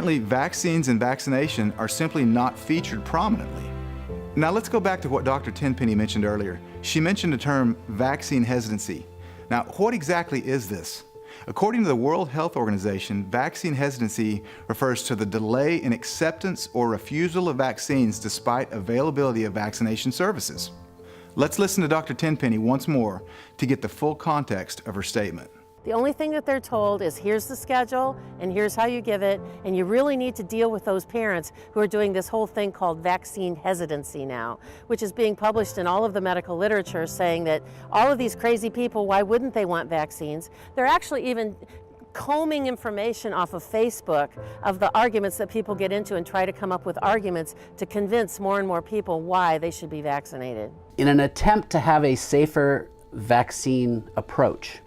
Currently, vaccines and vaccination are simply not featured prominently. Now let's go back to what Dr. Tenpenny mentioned earlier. She mentioned the term vaccine hesitancy. Now, what exactly is this? According to the World Health Organization, vaccine hesitancy refers to the delay in acceptance or refusal of vaccines despite availability of vaccination services. Let's listen to Dr. Tenpenny once more to get the full context of her statement. The only thing that they're told is here's the schedule and here's how you give it, and you really need to deal with those parents who are doing this whole thing called vaccine hesitancy now, which is being published in all of the medical literature saying that all of these crazy people, why wouldn't they want vaccines? They're actually even combing information off of Facebook of the arguments that people get into and try to come up with arguments to convince more and more people why they should be vaccinated. In an attempt to have a safer vaccine approach,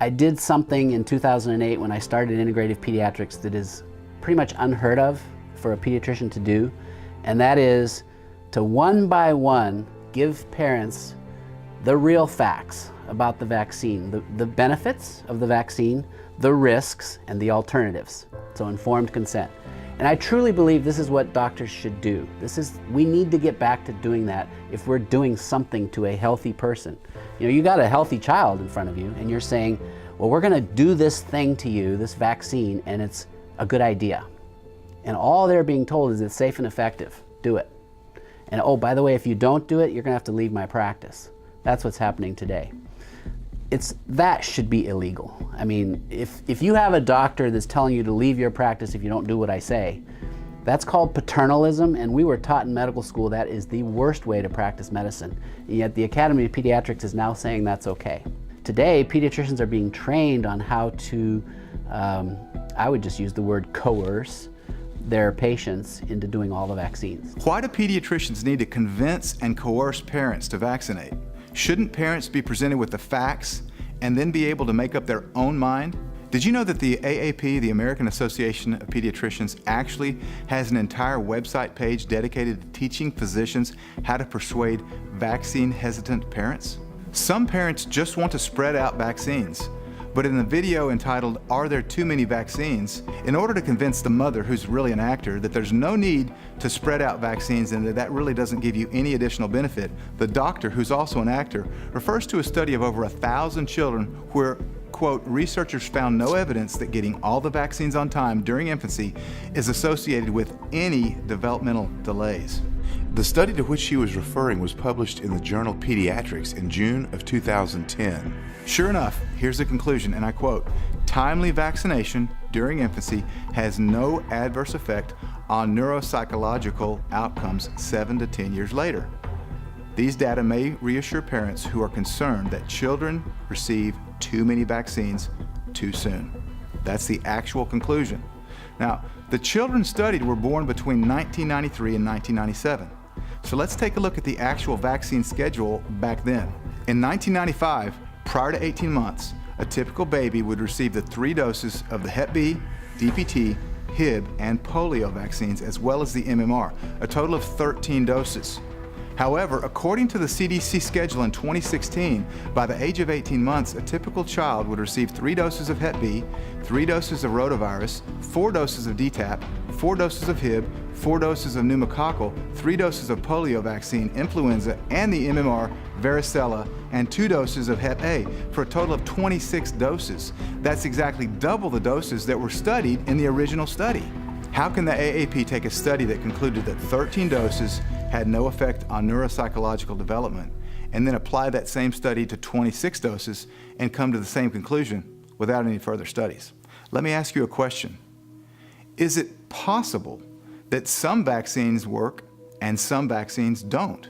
I did something in 2008 when I started integrative pediatrics that is pretty much unheard of for a pediatrician to do, and that is to one by one give parents the real facts about the vaccine, the benefits of the vaccine, the risks, and the alternatives. So informed consent. And I truly believe this is what doctors should do. We need to get back to doing that if we're doing something to a healthy person. You know, you got a healthy child in front of you and you're saying, well, we're gonna do this thing to you, this vaccine, and it's a good idea. And all they're being told is it's safe and effective, do it. And oh, by the way, if you don't do it, you're gonna have to leave my practice. That's what's happening today. That should be illegal. I mean, if you have a doctor that's telling you to leave your practice if you don't do what I say, that's called paternalism, and we were taught in medical school that is the worst way to practice medicine. And yet the Academy of Pediatrics is now saying that's okay. Today, pediatricians are being trained on how to, I would just use the word coerce, their patients into doing all the vaccines. Why do pediatricians need to convince and coerce parents to vaccinate? Shouldn't parents be presented with the facts and then be able to make up their own mind? Did you know that the AAP, the American Association of Pediatricians, actually has an entire website page dedicated to teaching physicians how to persuade vaccine-hesitant parents? Some parents just want to spread out vaccines, but in the video entitled, "Are There Too Many Vaccines?" in order to convince the mother, who's really an actor, that there's no need to spread out vaccines and that really doesn't give you any additional benefit, the doctor, who's also an actor, refers to a study of over 1,000 children where, quote, researchers found no evidence that getting all the vaccines on time during infancy is associated with any developmental delays. The study to which she was referring was published in the journal Pediatrics in June of 2010. Sure enough, here's the conclusion, and I quote, "Timely vaccination during infancy has no adverse effect on neuropsychological outcomes 7 to 10 years later. These data may reassure parents who are concerned that children receive too many vaccines too soon." That's the actual conclusion. Now, the children studied were born between 1993 and 1997. So let's take a look at the actual vaccine schedule back then. In 1995, prior to 18 months, a typical baby would receive the 3 doses of the Hep B, DPT, Hib, and polio vaccines, as well as the MMR, a total of 13 doses. However, according to the CDC schedule in 2016, by the age of 18 months, a typical child would receive 3 doses of Hep B, 3 doses of rotavirus, 4 doses of DTaP, 4 doses of Hib, 4 doses of pneumococcal, 3 doses of polio vaccine, influenza, and the MMR, varicella, and 2 doses of Hep A, for a total of 26 doses. That's exactly double the doses that were studied in the original study. How can the AAP take a study that concluded that 13 doses had no effect on neuropsychological development, and then apply that same study to 26 doses and come to the same conclusion without any further studies? Let me ask you a question. Is it possible that some vaccines work and some vaccines don't?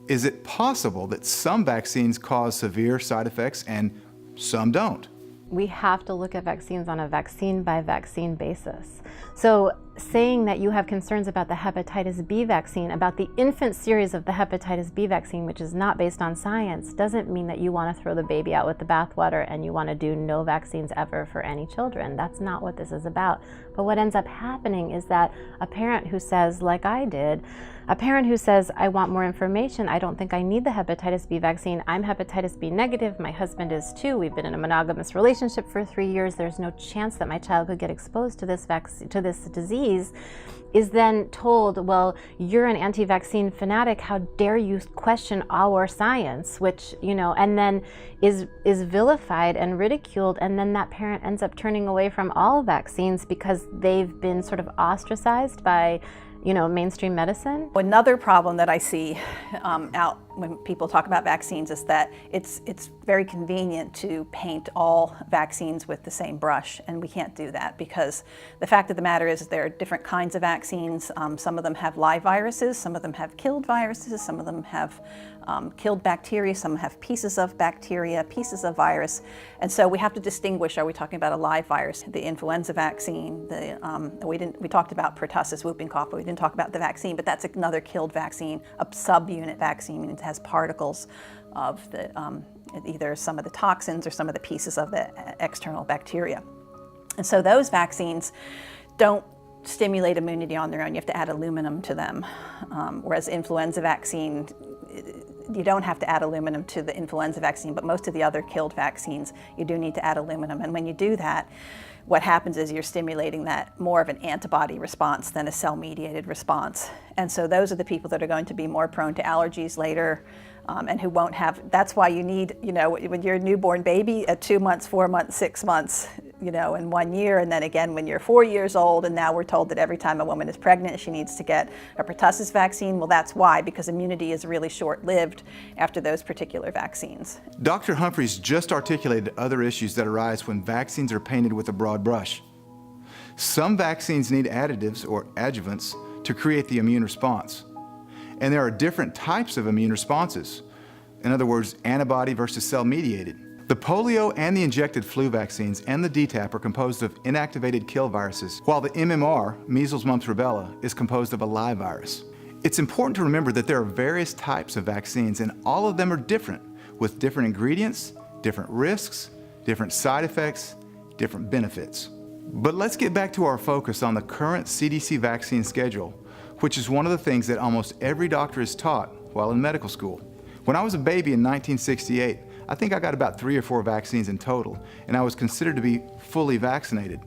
Is it possible that some vaccines cause severe side effects and some don't? We have to look at vaccines on a vaccine by vaccine basis. So saying that you have concerns about the hepatitis B vaccine, about the infant series of the hepatitis B vaccine, which is not based on science, doesn't mean that you want to throw the baby out with the bathwater and you want to do no vaccines ever for any children. That's not what this is about. But what ends up happening is that a parent who says, like I did, a parent who says, I want more information, I don't think I need the hepatitis B vaccine, I'm hepatitis B negative, my husband is too, we've been in a monogamous relationship for 3 years, there's no chance that my child could get exposed to this disease, is then told, well, you're an anti-vaccine fanatic, how dare you question our science, which, you know, and then is vilified and ridiculed, and then that parent ends up turning away from all vaccines because they've been sort of ostracized by, you know, mainstream medicine. Another problem that I see out when people talk about vaccines is that it's very convenient to paint all vaccines with the same brush, and we can't do that because the fact of the matter is there are different kinds of vaccines. Some of them have live viruses, some of them have killed viruses, some of them have killed bacteria, some have pieces of bacteria, pieces of virus, and so we have to distinguish, are we talking about a live virus? The influenza vaccine, we talked about pertussis, whooping cough, but we didn't talk about the vaccine, but that's another killed vaccine, a subunit vaccine, meaning it has particles of the, either some of the toxins or some of the pieces of the external bacteria. And so those vaccines don't stimulate immunity on their own, you have to add aluminum to them, whereas influenza vaccine, you don't have to add aluminum to the influenza vaccine, but most of the other killed vaccines, you do need to add aluminum. And when you do that, what happens is you're stimulating that more of an antibody response than a cell-mediated response. And so those are the people that are going to be more prone to allergies later, and who won't have, that's why you need, you know, when you're a newborn baby at 2 months, 4 months, 6 months, you know, in 1 year, and then again when you're 4 years old, and now we're told that every time a woman is pregnant, she needs to get a pertussis vaccine. Well, that's why, because immunity is really short-lived after those particular vaccines. Dr. Humphreys just articulated other issues that arise when vaccines are painted with a broad brush. Some vaccines need additives or adjuvants to create the immune response. And there are different types of immune responses. In other words, antibody versus cell-mediated. The polio and the injected flu vaccines and the DTaP are composed of inactivated kill viruses, while the MMR, measles, mumps, rubella, is composed of a live virus. It's important to remember that there are various types of vaccines, and all of them are different, with different ingredients, different risks, different side effects, different benefits. But let's get back to our focus on the current CDC vaccine schedule, which is one of the things that almost every doctor is taught while in medical school. When I was a baby in 1968, I think I got about 3 or 4 vaccines in total, and I was considered to be fully vaccinated.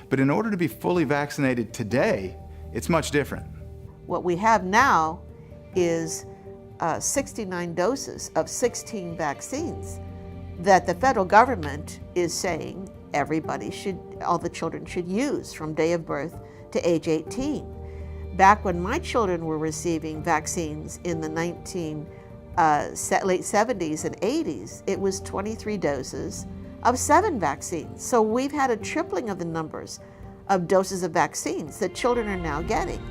But in order to be fully vaccinated today, it's much different. What we have now is 69 doses of 16 vaccines that the federal government is saying all the children should use from day of birth to age 18. Back when my children were receiving vaccines in the late 70s and 80s, it was 23 doses of 7 vaccines. So we've had a tripling of the numbers of doses of vaccines that children are now getting.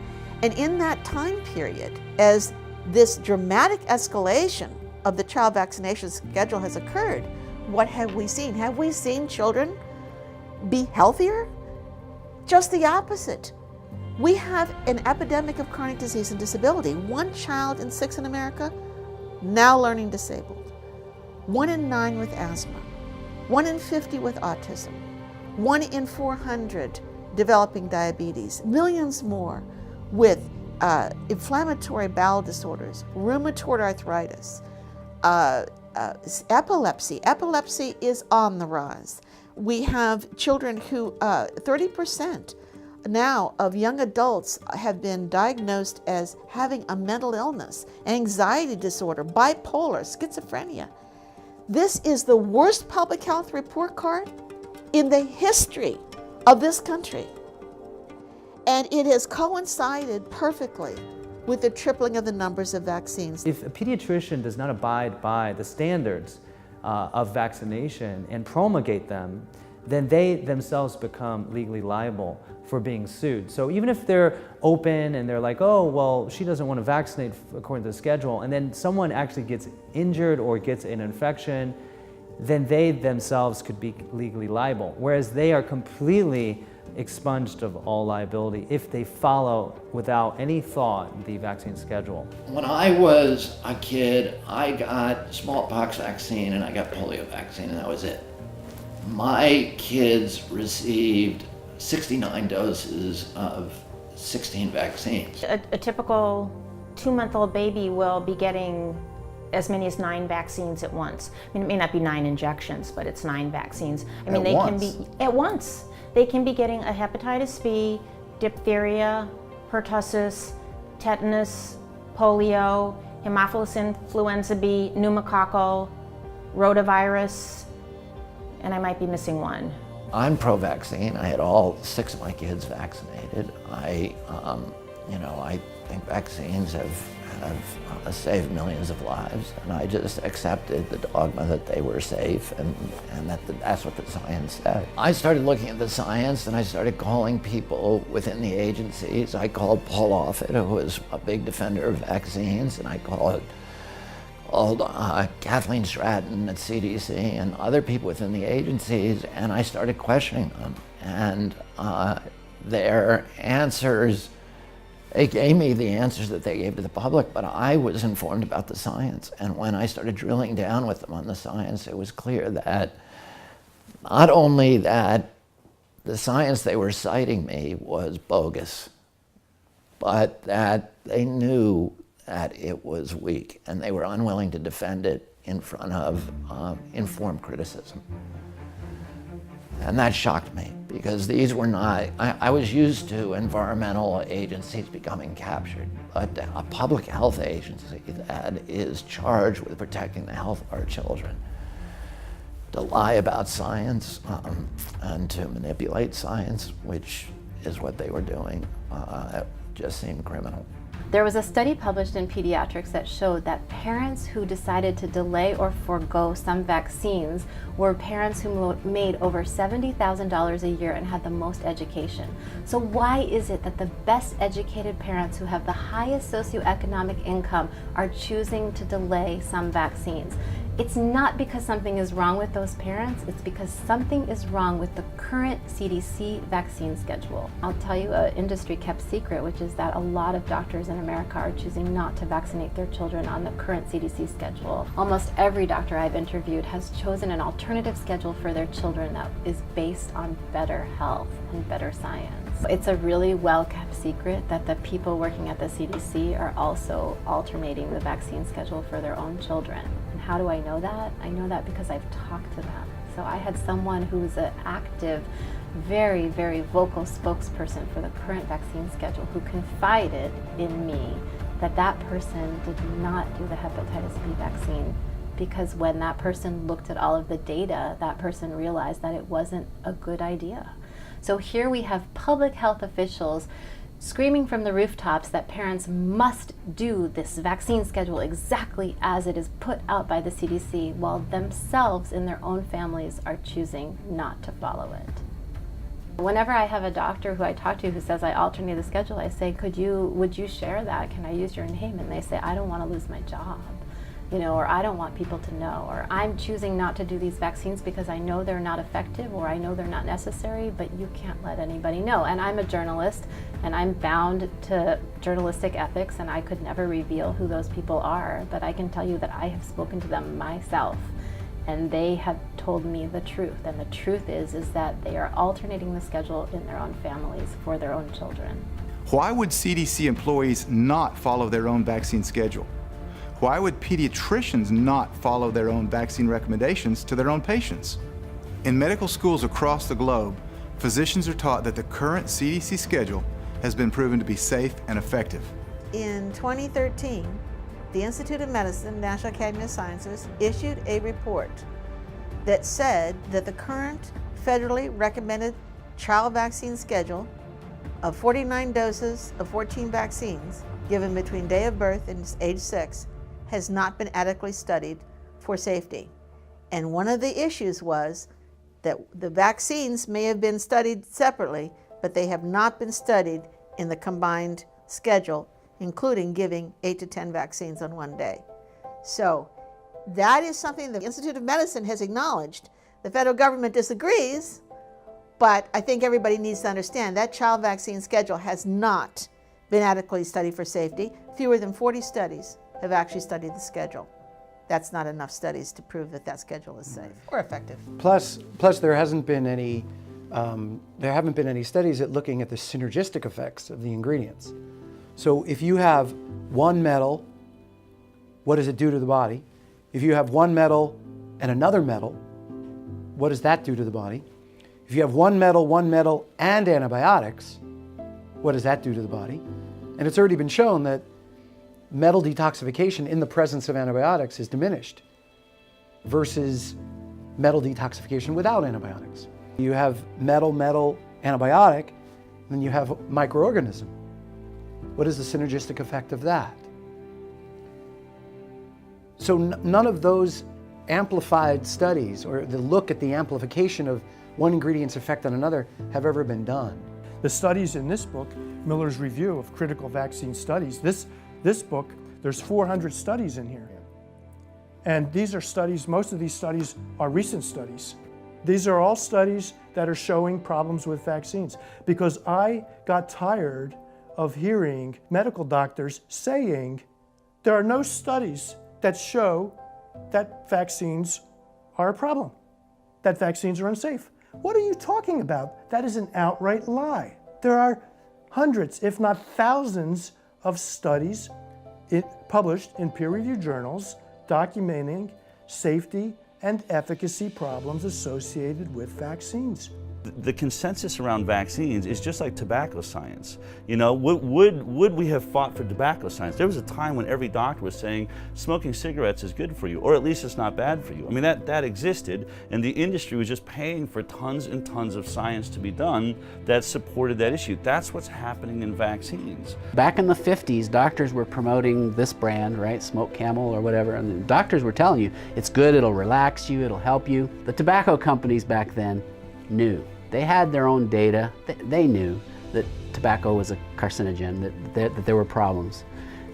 And in that time period, as this dramatic escalation of the child vaccination schedule has occurred, what have we seen? Have we seen children be healthier? Just the opposite. We have an epidemic of chronic disease and disability. 1 child in 6 in America now learning disabled. 1 in 9 with asthma. 1 in 50 with autism. 1 in 400 developing diabetes. Millions more with inflammatory bowel disorders, rheumatoid arthritis, epilepsy. Epilepsy is on the rise. We have children who, 30% now of young adults have been diagnosed as having a mental illness, anxiety disorder, bipolar, schizophrenia. This is the worst public health report card in the history of this country. And it has coincided perfectly with the tripling of the numbers of vaccines. If a pediatrician does not abide by the standards of vaccination and promulgate them, then they themselves become legally liable for being sued. So even if they're open and they're like, oh, well, she doesn't want to vaccinate according to the schedule, and then someone actually gets injured or gets an infection, then they themselves could be legally liable. Whereas they are completely expunged of all liability if they follow without any thought the vaccine schedule. When I was a kid, I got smallpox vaccine and I got polio vaccine, and that was it. My kids received 69 doses of 16 vaccines. A typical 2-month-old baby will be getting as many as 9 vaccines at once. I mean, it may not be 9 injections, but it's 9 vaccines. I mean, can be at once. They can be getting a hepatitis B, diphtheria, pertussis, tetanus, polio, Haemophilus influenza B, pneumococcal, rotavirus, and I might be missing one. I'm pro-vaccine. I had all 6 of my kids vaccinated. I think vaccines have saved millions of lives, and I just accepted the dogma that they were safe, and that's what the science said. I started looking at the science, and I started calling people within the agencies. I called Paul Offit, who was a big defender of vaccines, and I called Kathleen Stratton at CDC and other people within the agencies, and I started questioning them. And their answers, they gave me the answers that they gave to the public, but I was informed about the science. And when I started drilling down with them on the science, it was clear that not only that the science they were citing me was bogus, but that they knew that it was weak, and they were unwilling to defend it in front of informed criticism. And that shocked me, because these were not, I was used to environmental agencies becoming captured, but a public health agency that is charged with protecting the health of our children, to lie about science and to manipulate science, which is what they were doing, it just seemed criminal. There was a study published in Pediatrics that showed that parents who decided to delay or forego some vaccines were parents who made over $70,000 a year and had the most education. So why is it that the best educated parents who have the highest socioeconomic income are choosing to delay some vaccines? It's not because something is wrong with those parents, it's because something is wrong with the current CDC vaccine schedule. I'll tell you an industry kept secret, which is that a lot of doctors in America are choosing not to vaccinate their children on the current CDC schedule. Almost every doctor I've interviewed has chosen an alternative schedule for their children that is based on better health and better science. It's a really well-kept secret that the people working at the CDC are also alternating the vaccine schedule for their own children. And how do I know that? I know that because I've talked to them. So I had someone who's an active, very, very vocal spokesperson for the current vaccine schedule who confided in me that that person did not do the hepatitis B vaccine, because when that person looked at all of the data, that person realized that it wasn't a good idea. So here we have public health officials screaming from the rooftops that parents must do this vaccine schedule exactly as it is put out by the CDC, while themselves in their own families are choosing not to follow it. Whenever I have a doctor who I talk to who says I alternate the schedule, I say, would you share that? Can I use your name? And they say, I don't want to lose my job. Or I don't want people to know, or I'm choosing not to do these vaccines because I know they're not effective, or I know they're not necessary, but you can't let anybody know. And I'm a journalist, and I'm bound to journalistic ethics, and I could never reveal who those people are, but I can tell you that I have spoken to them myself, and they have told me the truth. And the truth is that they are alternating the schedule in their own families for their own children. Why would CDC employees not follow their own vaccine schedule? Why would pediatricians not follow their own vaccine recommendations to their own patients? In medical schools across the globe, physicians are taught that the current CDC schedule has been proven to be safe and effective. In 2013, the Institute of Medicine, National Academy of Sciences, issued a report that said that the current federally recommended child vaccine schedule of 49 doses of 14 vaccines given between day of birth and age 6 has not been adequately studied for safety. And one of the issues was that the vaccines may have been studied separately, but they have not been studied in the combined schedule, including giving 8 to 10 vaccines on one day. So that is something the Institute of Medicine has acknowledged. The federal government disagrees, But I think everybody needs to understand that child vaccine schedule has not been adequately studied for safety. Fewer than 40 studies have actually studied the schedule. That's not enough studies to prove that that schedule is safe or effective. Plus there haven't been any studies at looking at the synergistic effects of the ingredients. So if you have one metal, what does it do to the body? If you have one metal and another metal, what does that do to the body? If you have one metal, and antibiotics, what does that do to the body? And it's already been shown that metal detoxification in the presence of antibiotics is diminished versus metal detoxification without antibiotics. You have metal, antibiotic, then you have microorganism. What is the synergistic effect of that? So none of those amplified studies or the look at the amplification of one ingredient's effect on another have ever been done. The studies in this book, Miller's Review of Critical Vaccine Studies, this book, there's 400 studies in here. And these are studies, most of these studies are recent studies. These are all studies that are showing problems with vaccines, because I got tired of hearing medical doctors saying there are no studies that show that vaccines are a problem, that vaccines are unsafe. What are you talking about? That is an outright lie. There are hundreds, if not thousands, of studies published in peer-reviewed journals documenting safety and efficacy problems associated with vaccines. The consensus around vaccines is just like tobacco science. You know, would we have fought for tobacco science? There was a time when every doctor was saying smoking cigarettes is good for you, or at least it's not bad for you. I mean, that existed, and the industry was just paying for tons and tons of science to be done that supported that issue. That's what's happening in vaccines. Back in the 50s, doctors were promoting this brand, right? Smoke Camel or whatever, and the doctors were telling you, it's good, it'll relax you, it'll help you. The tobacco companies back then knew. They had their own data. They knew that tobacco was a carcinogen, that there were problems.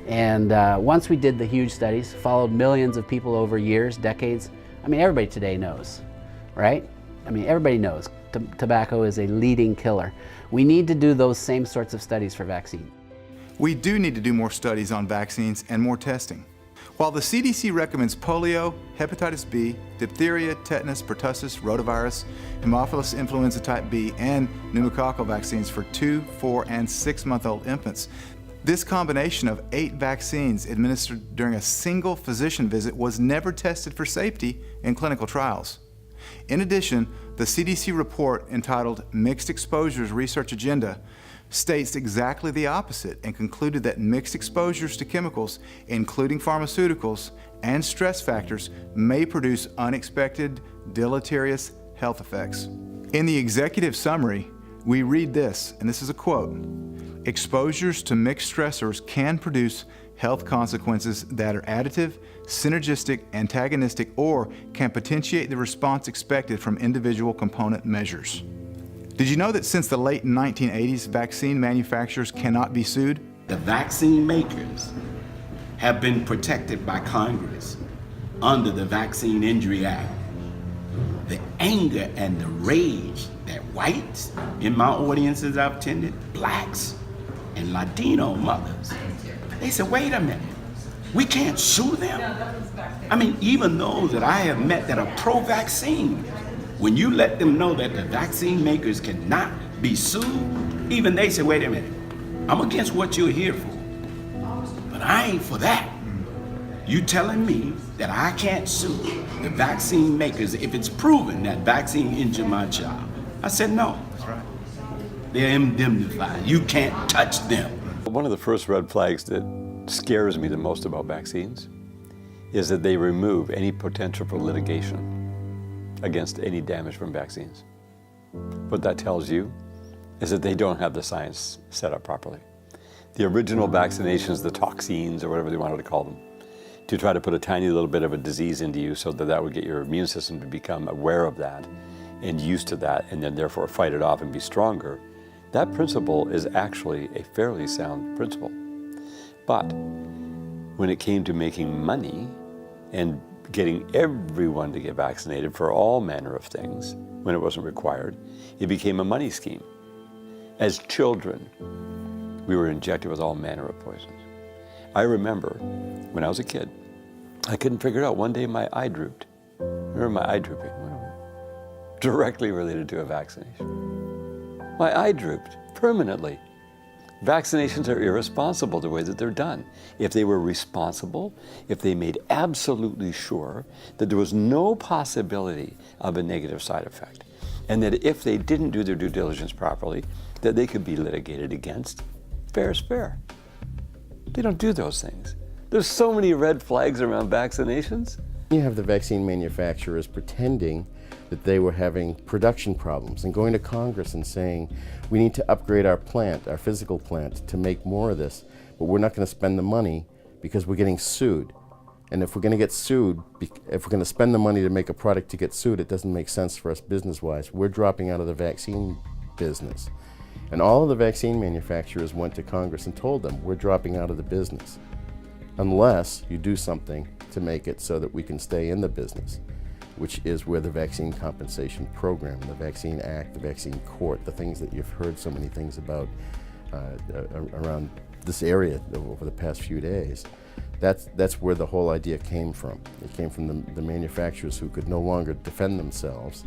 And once we did the huge studies, followed millions of people over years, decades, I mean, everybody today knows, right? I mean, everybody knows tobacco is a leading killer. We need to do those same sorts of studies for vaccines. We do need to do more studies on vaccines and more testing. While the CDC recommends polio, hepatitis B, diphtheria, tetanus, pertussis, rotavirus, Haemophilus influenza type B, and pneumococcal vaccines for 2, 4, and 6-month-old infants, this combination of 8 vaccines administered during a single physician visit was never tested for safety in clinical trials. In addition, the CDC report entitled Mixed Exposures Research Agenda states exactly the opposite and concluded that mixed exposures to chemicals, including pharmaceuticals and stress factors, may produce unexpected deleterious health effects. In the executive summary, we read this, and this is a quote: "Exposures to mixed stressors can produce health consequences that are additive, synergistic, antagonistic, or can potentiate the response expected from individual component measures." Did you know that since the late 1980s, vaccine manufacturers cannot be sued? The vaccine makers have been protected by Congress under the Vaccine Injury Act. The anger and the rage that whites in my audiences I've attended, blacks and Latino mothers, they said, wait a minute, we can't sue them? I mean, even those that I have met that are pro-vaccine, when you let them know that the vaccine makers cannot be sued, even they say, wait a minute, I'm against what you're here for, but I ain't for that. You telling me that I can't sue the vaccine makers if it's proven that vaccine injured my child? I said, no. That's right. They're indemnified. You can't touch them. One of the first red flags that scares me the most about vaccines is that they remove any potential for litigation against any damage from vaccines. What that tells you is that they don't have the science set up properly. The original vaccinations, the toxins or whatever they wanted to call them, to try to put a tiny little bit of a disease into you so that that would get your immune system to become aware of that and used to that, and then therefore fight it off and be stronger. That principle is actually a fairly sound principle. But when it came to making money and getting everyone to get vaccinated for all manner of things when it wasn't required. It became a money scheme. As children, we were injected with all manner of poisons. I remember when I was a kid, I couldn't figure it out. One day my eye drooped. Remember my eye drooping? Directly related to a vaccination. My eye drooped permanently. Vaccinations are irresponsible the way that they're done. If they were responsible, if they made absolutely sure that there was no possibility of a negative side effect, and that if they didn't do their due diligence properly, that they could be litigated against, fair is fair. They don't do those things. There's so many red flags around vaccinations. You have the vaccine manufacturers pretending that they were having production problems and going to Congress and saying, we need to upgrade our plant, our physical plant, to make more of this, but we're not going to spend the money because we're getting sued. And if we're going to get sued, if we're going to spend the money to make a product to get sued, it doesn't make sense for us business-wise. We're dropping out of the vaccine business. And all of the vaccine manufacturers went to Congress and told them, we're dropping out of the business unless you do something to make it so that we can stay in the business, which is where the Vaccine Compensation Program, the Vaccine Act, the Vaccine Court, the things that you've heard so many things about around this area over the past few days. That's where the whole idea came from. It came from the manufacturers who could no longer defend themselves,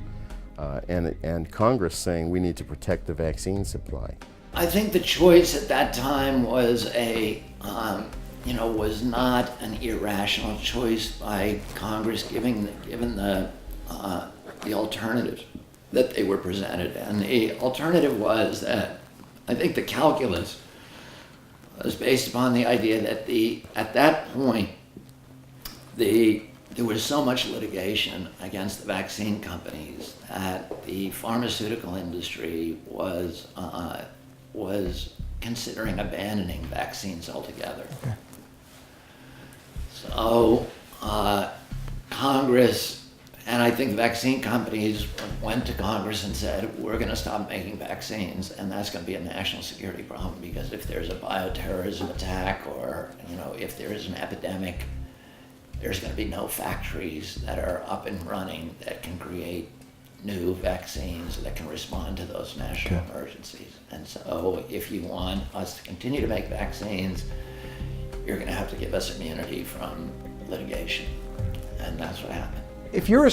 and Congress saying we need to protect the vaccine supply. I think the choice at that time was was not an irrational choice by Congress, given the alternatives that they were presented. And the alternative was that I think the calculus was based upon the idea that at that point there was so much litigation against the vaccine companies that the pharmaceutical industry was considering abandoning vaccines altogether. Okay. So Congress, and I think vaccine companies went to Congress and said, we're going to stop making vaccines, and that's going to be a national security problem, because if there's a bioterrorism attack or if there is an epidemic, there's going to be no factories that are up and running that can create new vaccines that can respond to those national emergencies. And so if you want us to continue to make vaccines, you're going to have to give us immunity from litigation. And that's what happened. If you're a